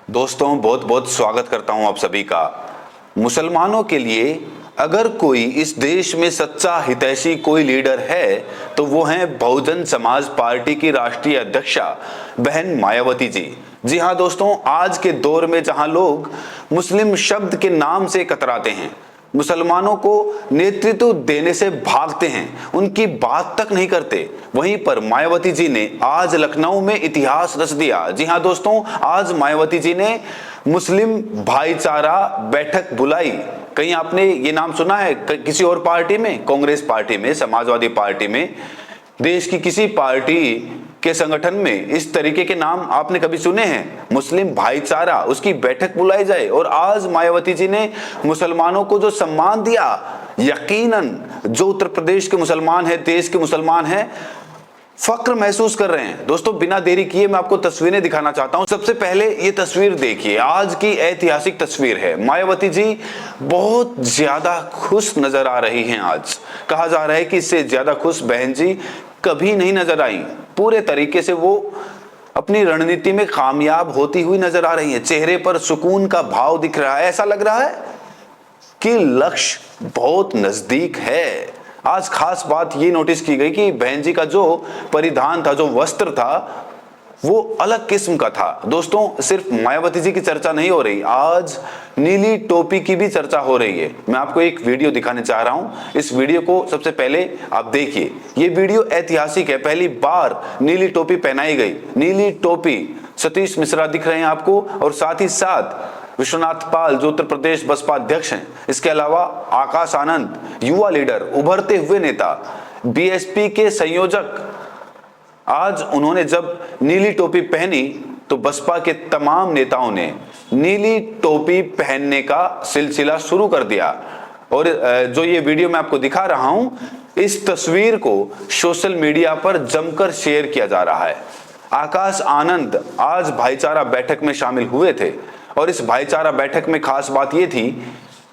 दोस्तों बहुत बहुत स्वागत करता हूं आप सभी का। मुसलमानों के लिए अगर कोई इस देश में सच्चा हितैषी कोई लीडर है तो वो हैं बहुजन समाज पार्टी की राष्ट्रीय अध्यक्षा बहन मायावती जी। जी हाँ दोस्तों, आज के दौर में जहां लोग मुस्लिम शब्द के नाम से कतराते हैं, मुसलमानों को नेतृत्व देने से भागते हैं, उनकी बात तक नहीं करते, वहीं पर मायावती जी ने आज लखनऊ में इतिहास रच दिया। जी हां दोस्तों, आज मायावती जी ने मुस्लिम भाईचारा बैठक बुलाई। कहीं आपने ये नाम सुना है किसी और पार्टी में? कांग्रेस पार्टी में, समाजवादी पार्टी में, देश की किसी पार्टी के संगठन में इस तरीके के नाम आपने कभी सुने हैं? मुस्लिम भाईचारा, उसकी बैठक बुलाई जाए। और आज मायावती जी ने मुसलमानों को जो सम्मान दिया, यकीनन जो उत्तर प्रदेश के मुसलमान हैं, देश के मुसलमान हैं, फक्र महसूस कर रहे हैं। दोस्तों बिना देरी किए मैं आपको तस्वीरें दिखाना चाहता हूं। सबसे पहले ये तस्वीर देखिए, आज की ऐतिहासिक तस्वीर है। मायावती जी बहुत ज्यादा खुश नजर आ रही हैं। आज कहा जा रहा है कि इससे ज्यादा खुश बहन जी कभी नहीं नजर आई। पूरे तरीके से वो अपनी रणनीति में कामयाब होती हुई नजर आ रही है। चेहरे पर सुकून का भाव दिख रहा है। ऐसा लग रहा है कि लक्ष्य बहुत नजदीक है। आज खास बात ये नोटिस की गई कि बहन जी का जो परिधान था, जो वस्त्र था, वो अलग किस्म का था। दोस्तों सिर्फ मायावती जी की चर्चा नहीं हो रही, आज नीली टोपी की भी चर्चा हो रही है। मैं आपको एक वीडियो दिखाने चाह रहा हूं। इस वीडियो को सबसे पहले आप देखिए। ये वीडियो ऐतिहासिक है, पहली बार नीली टोपी पहनाई गई। नीली टोपी, सतीश मिश्रा दिख रहे हैं आपको, और साथ ही साथ विश्वनाथ पाल जो उत्तर प्रदेश बसपा अध्यक्ष हैं, इसके अलावा आकाश आनंद युवा लीडर, उभरते हुए नेता, बीएसपी के संयोजक। आज उन्होंने जब नीली टोपी पहनी तो बसपा के तमाम नेताओं ने नीली टोपी पहनने का सिलसिला शुरू कर दिया। और जो ये वीडियो मैं आपको दिखा रहा हूं, इस तस्वीर को सोशल मीडिया पर जमकर शेयर किया जा रहा है। आकाश आनंद आज भाईचारा बैठक में शामिल हुए थे, और इस भाईचारा बैठक में खास बात यह थी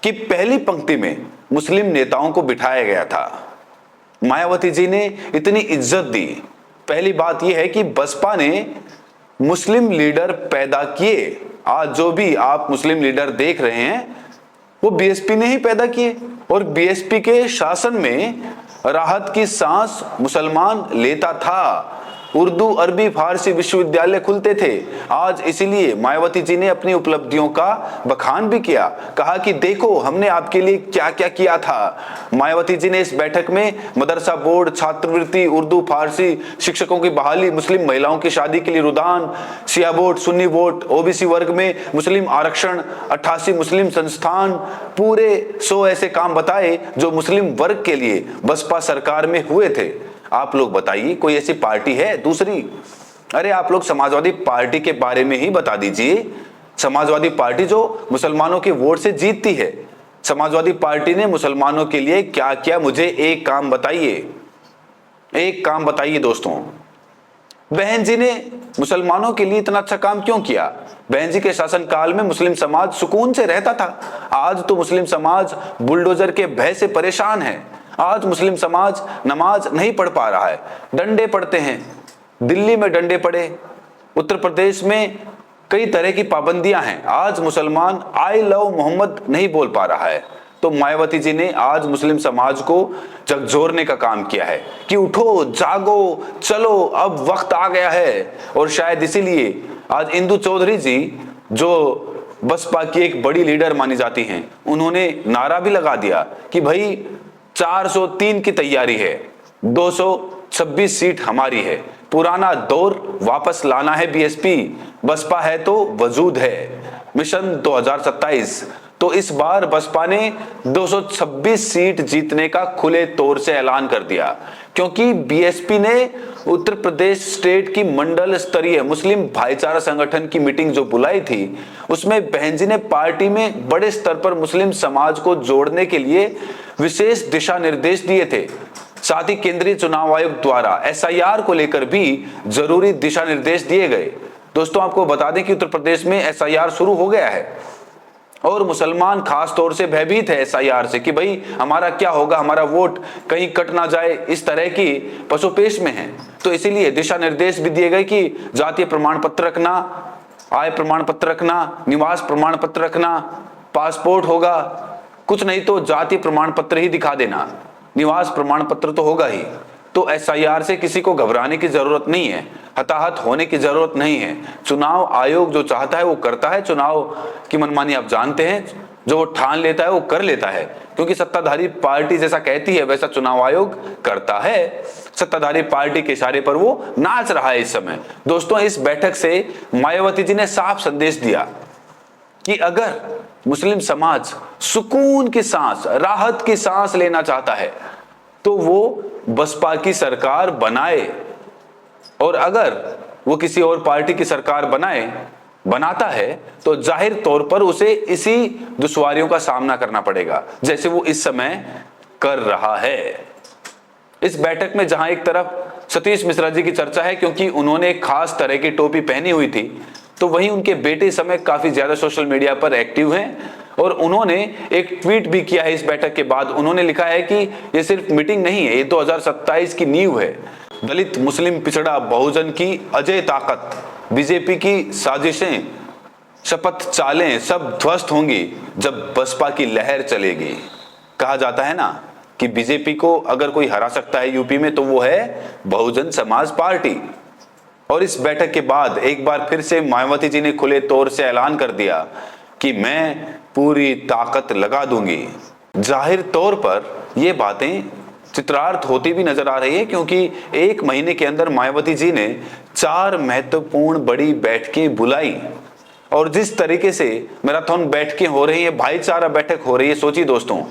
कि पहली पंक्ति में मुस्लिम नेताओं को बिठाया गया था। मायावती जी ने इतनी इज्जत दी। पहली बात यह है कि बसपा ने मुस्लिम लीडर पैदा किए। आज जो भी आप मुस्लिम लीडर देख रहे हैं वो बीएसपी ने ही पैदा किए, और बीएसपी के शासन में राहत की सांस मुसलमान लेता था। उर्दू, अरबी, फारसी विश्वविद्यालय खुलते थे। आज इसीलिए मायावती जी ने अपनी उपलब्धियों का बखान भी किया, कहा कि देखो हमने आपके लिए क्या क्या किया था। मायावती जी ने इस बैठक में मदरसा बोर्ड, छात्रवृत्ति, उर्दू, फारसी शिक्षकों की बहाली, मुस्लिम महिलाओं की शादी के लिए रुदान, शिया वोट, सुन्नी वोट, ओबीसी वर्ग में मुस्लिम आरक्षण, 88 मुस्लिम संस्थान, पूरे 100 ऐसे काम बताए जो मुस्लिम वर्ग के लिए बसपा सरकार में हुए थे। आप लोग बताइए, कोई ऐसी पार्टी है दूसरी? अरे आप लोग समाजवादी पार्टी के बारे में ही बता दीजिए। समाजवादी पार्टी जो मुसलमानों के वोट से जीतती है, समाजवादी पार्टी ने मुसलमानों के लिए क्या किया? मुझे एक काम बताइए, एक काम बताइए दोस्तों। बहन जी ने मुसलमानों के लिए इतना अच्छा काम क्यों किया? बहन जी के शासनकाल में मुस्लिम समाज सुकून से रहता था। आज तो मुस्लिम समाज बुलडोजर के भय से परेशान है। आज मुस्लिम समाज नमाज नहीं पढ़ पा रहा है, डंडे पड़ते हैं। दिल्ली में डंडे पड़े, उत्तर प्रदेश में कई तरह की पाबंदियां हैं। आज मुसलमान आई लव मोहम्मद नहीं बोल पा रहा है। तो मायावती जी ने आज मुस्लिम समाज को झकझोरने का काम किया है कि उठो, जागो, चलो, अब वक्त आ गया है। और शायद इसीलिए आज इंदु चौधरी जी, जो बसपा की एक बड़ी लीडर मानी जाती हैं, उन्होंने नारा भी लगा दिया कि भाई 403 की तैयारी है, 226 सीट हमारी है, पुराना दौर वापस लाना है बीएसपी, बसपा है तो वजूद है, मिशन 2027। तो इस बार बसपा ने 226 सीट जीतने का खुले तौर से ऐलान कर दिया, क्योंकि बीएसपी ने उत्तर प्रदेश स्टेट की मंडल स्तरीय मुस्लिम भाईचारा संगठन की मीटिंग जो बुलाई थी, उसमें बहन जी ने पार्टी में बड़े स्तर पर मुस्लिम समाज को जोड़ने के लिए विशेष दिशा निर्देश दिए थे। साथ ही केंद्रीय चुनाव आयोग द्वारा एसआईआर को लेकर भी जरूरी दिशा निर्देश दिए गए। दोस्तों आपको बता दें कि उत्तर प्रदेश में एसआईआर शुरू हो गया है, और मुसलमान खास तौर से भयभीत है एसआईआर से कि भाई हमारा क्या होगा, हमारा वोट कहीं कट ना जाए, इस तरह की पसोपेश में है। तो इसीलिए दिशा निर्देश भी दिए गए कि जातीय प्रमाण पत्र रखना, आय प्रमाण पत्र रखना, निवास प्रमाण पत्र रखना, पासपोर्ट होगा, कुछ नहीं तो जाति प्रमाण पत्र ही दिखा देना, निवास प्रमाण पत्र तो होगा ही। तो एसआईआर से किसी को घबराने की जरूरत नहीं है, हताहत होने की जरूरत नहीं है। चुनाव आयोग जो चाहता है वो करता है। चुनाव की मनमानी आप जानते हैं, जो वो ठान लेता है वो कर लेता है, क्योंकि सत्ताधारी पार्टी जैसा कहती है वैसा चुनाव आयोग करता है। सत्ताधारी पार्टी के इशारे पर वो नाच रहा है इस समय। दोस्तों, इस बैठक से मायावती जी ने साफ संदेश दिया कि अगर मुस्लिम समाज सुकून की सांस, राहत की सांस लेना चाहता है तो वो बसपा की सरकार बनाए, और अगर वो किसी और पार्टी की सरकार बनाता है तो जाहिर तौर पर उसे इसी दुश्वारियों का सामना करना पड़ेगा जैसे वो इस समय कर रहा है। इस बैठक में जहां एक तरफ सतीश मिश्रा जी की चर्चा है क्योंकि उन्होंने एक खास तरह की टोपी पहनी हुई थी, तो वहीं उनके बेटे इस समय काफी ज्यादा सोशल मीडिया पर एक्टिव हैं और उन्होंने एक ट्वीट भी किया है इस बैठक के बाद। उन्होंने लिखा है कि ये सिर्फ मीटिंग नहीं है, ये 2027 की नींव है। दलित, मुस्लिम, पिछड़ा, बहुजन की अजय ताकत, बीजेपी की साजिशें, शपथ चालें सब ध्वस्त होंगी जब बसपा की लहर चलेगी। कहा जाता है ना कि बीजेपी को अगर कोई हरा सकता है यूपी में तो वो है बहुजन समाज पार्टी। और इस बैठक के बाद एक बार फिर से मायावती जी ने खुले तौर से ऐलान कर दिया कि मैं पूरी ताकत लगा दूंगी। जाहिर तौर पर ये बातें चित्रार्थ होती भी नजर आ रही है, क्योंकि एक महीने के अंदर मायावती जी ने 4 महत्वपूर्ण बड़ी बैठकें बुलाई, और जिस तरीके से मैराथन बैठकें हो रही है, भाईचारा बैठक हो रही है, सोचिए दोस्तों,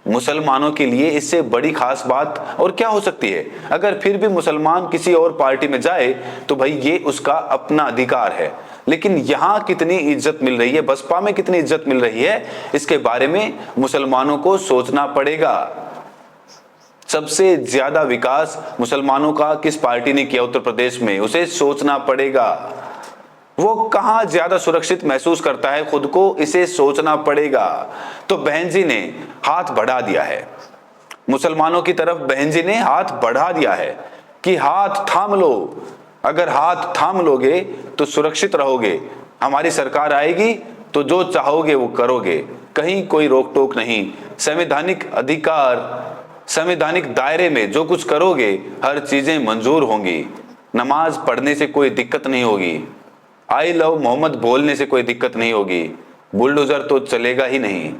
मुसलमानों के लिए इससे बड़ी खास बात और क्या हो सकती है। अगर फिर भी मुसलमान किसी और पार्टी में जाए तो भाई ये उसका अपना अधिकार है, लेकिन यहां कितनी इज्जत मिल रही है, बसपा में कितनी इज्जत मिल रही है, इसके बारे में मुसलमानों को सोचना पड़ेगा। सबसे ज्यादा विकास मुसलमानों का किस पार्टी ने किया उत्तर प्रदेश में, उसे सोचना पड़ेगा। वो कहां ज्यादा सुरक्षित महसूस करता है खुद को, इसे सोचना पड़ेगा। तो बहन जी ने हाथ बढ़ा दिया है, मुसलमानों की तरफ बहन जी ने हाथ बढ़ा दिया है कि हाथ थाम लो, अगर हाथ थाम लोगे तो सुरक्षित रहोगे। हमारी सरकार आएगी तो जो चाहोगे वो करोगे, कहीं कोई रोक टोक नहीं। संवैधानिक अधिकार, संवैधानिक दायरे में जो कुछ करोगे हर चीजें मंजूर होंगी। नमाज पढ़ने से कोई दिक्कत नहीं होगी, आई लव मोहम्मद बोलने से कोई दिक्कत नहीं होगी। बुलडोजर तो चलेगा ही नहीं,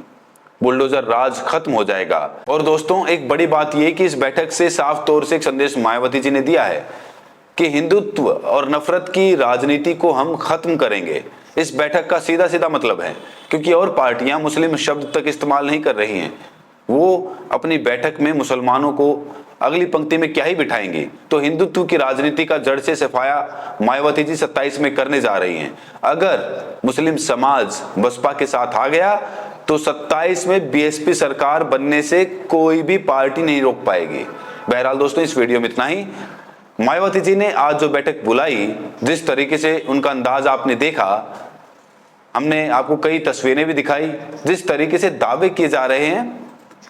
बुलडोजर राज खत्म हो जाएगा। और दोस्तों, एक बड़ी बात यह कि इस बैठक से साफ तौर से एक संदेश मायावती जी ने दिया है कि हिंदुत्व और नफरत की राजनीति को हम खत्म करेंगे। इस बैठक का सीधा सीधा मतलब है, क्योंकि और पार्टियां मुस्लिम शब्द तक इस्तेमाल नहीं कर रही हैं, वो अपनी बैठक में मुसलमानों को अगली पंक्ति में क्या ही बिठाएंगी। तो हिंदुत्व की राजनीति का जड़ से सफाया मायावती जी 27 में करने जा रही हैं। अगर मुस्लिम समाज बसपा के साथ आ गया तो 27 में बीएसपी सरकार बनने से कोई भी पार्टी नहीं रोक पाएगी। बहरहाल दोस्तों, इस वीडियो में इतना ही। मायावती जी ने आज जो बैठक बुलाई, जिस तरीके से उनका अंदाज आपने देखा, हमने आपको कई तस्वीरें भी दिखाई, जिस तरीके से दावे किए जा रहे हैं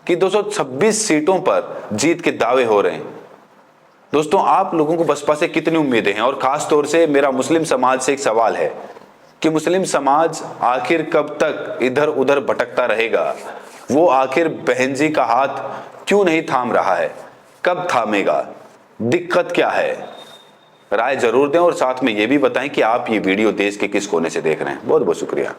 कि 226 सीटों पर जीत के दावे हो रहे हैं। दोस्तों, आप लोगों को बसपा से कितनी उम्मीदें हैं? और खास तौर से मेरा मुस्लिम समाज से एक सवाल है कि मुस्लिम समाज आखिर कब तक इधर उधर भटकता रहेगा? वो आखिर बहन जी का हाथ क्यों नहीं थाम रहा है? कब थामेगा? दिक्कत क्या है? राय जरूर दें और साथ में ये भी बताएं कि आप ये वीडियो देश के किस कोने से देख रहे हैं। बहुत बहुत शुक्रिया।